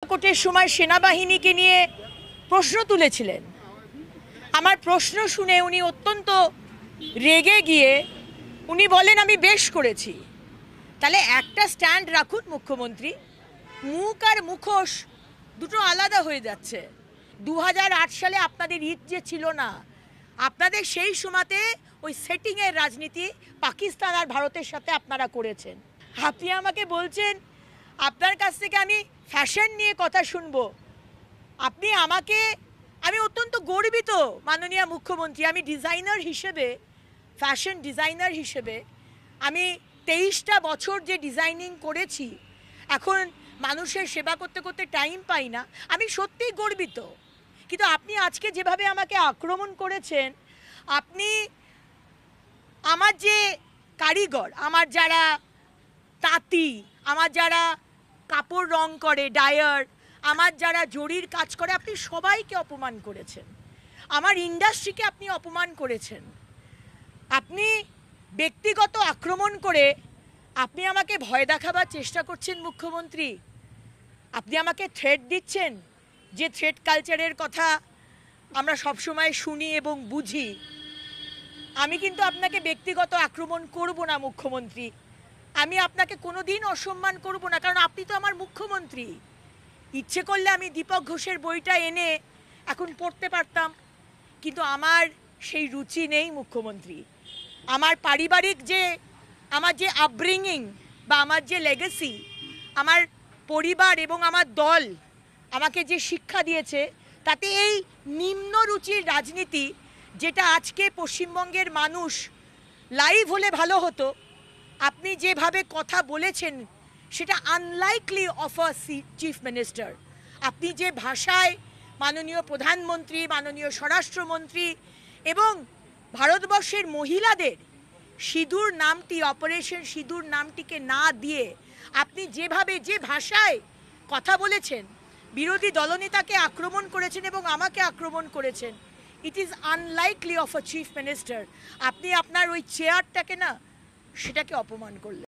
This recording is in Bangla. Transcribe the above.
সংকটের সময় সেনাবাহিনীকে নিয়ে প্রশ্ন তুলেছিলেন। আমার প্রশ্ন শুনে উনি অত্যন্ত রেগে গিয়ে উনি বলেন আমি বেশ করেছি। তাহলে একটা স্ট্যান্ড রাখুন মুখ্যমন্ত্রী, মুখ আর মুখোশ দুটো আলাদা হয়ে যাচ্ছে। 2008 সালে আপনাদের ঈদ যে ছিল না, আপনাদের সেই সময়তে ওই সেটিংয়ের রাজনীতি পাকিস্তান আর ভারতের সাথে আপনারা করেছেন। আপনি আমাকে বলছেন আপনার কাছ থেকে আমি ফ্যাশন নিয়ে কথা শুনবো। আমি অত্যন্ত গর্বিত মাননীয় মুখ্যমন্ত্রী। আমি ডিজাইনার হিসেবে, ফ্যাশন ডিজাইনার হিসেবে আমি 23টা বছর যে ডিজাইনিং করেছি, এখন মানুষের সেবা করতে করতে টাইম পাই না। আমি সত্যিই গর্বিত। কিন্তু আপনি আজকে যেভাবে আমাকে আক্রমণ করেছেন, আপনি আমার যে কারিগর, আমার যারা তাঁতি, আমার যারা কাপড় রং করে ডায়ার, আমার যারা জরির কাজ করে, আপনি সবাইকে অপমান করেছেন। আমার ইন্ডাস্ট্রিকে আপনি অপমান করেছেন। আপনি ব্যক্তিগত আক্রমণ করে আপনি আমাকে ভয় দেখাবার চেষ্টা করছেন মুখ্যমন্ত্রী। আপনি আমাকে থ্রেট দিচ্ছেন, যে থ্রেট কালচারের কথা আমরা সবসময় শুনি এবং বুঝি। আমি কিন্তু আপনাকে ব্যক্তিগত আক্রমণ করব না মুখ্যমন্ত্রী। আমি আপনাকে কোনো দিন অসম্মান করব না, কারণ আপনি তো আমার মুখ্যমন্ত্রী। ইচ্ছে করলে আমি দীপক ঘোষের বইটা এনে এখন পড়তে পারতাম, কিন্তু আমার সেই রুচি নেই মুখ্যমন্ত্রী। আমার পারিবারিক আমার যে আপব্রিঙ্গিং বা আমার যে লেগেসি, আমার পরিবার এবং আমার দল আমাকে যে শিক্ষা দিয়েছে, তাতে এই নিম্ন রুচির রাজনীতি, যেটা আজকে পশ্চিমবঙ্গের মানুষ লাইভ হলে ভালো হতো, আপনি যেভাবে কথা বলেছেন সেটা unlikely of a chief minister. আপনি যে ভাষায় মাননীয় প্রধানমন্ত্রী, মাননীয় স্বরাষ্ট্রমন্ত্রী এবং ভারতবর্ষের মহিলাদের সিঁদুর নামটি, অপারেশন সিঁদুর নামটিকে না দিয়ে আপনি যেভাবে যে ভাষায় কথা বলেছেন, বিরোধী দলনেতাকে আক্রমণ করেছেন এবং আমাকে আক্রমণ করেছেন, it is unlikely of a chief minister. আপনি আপনার ওই চেয়ারটাকে না, সেটাকে অপমান করলেন।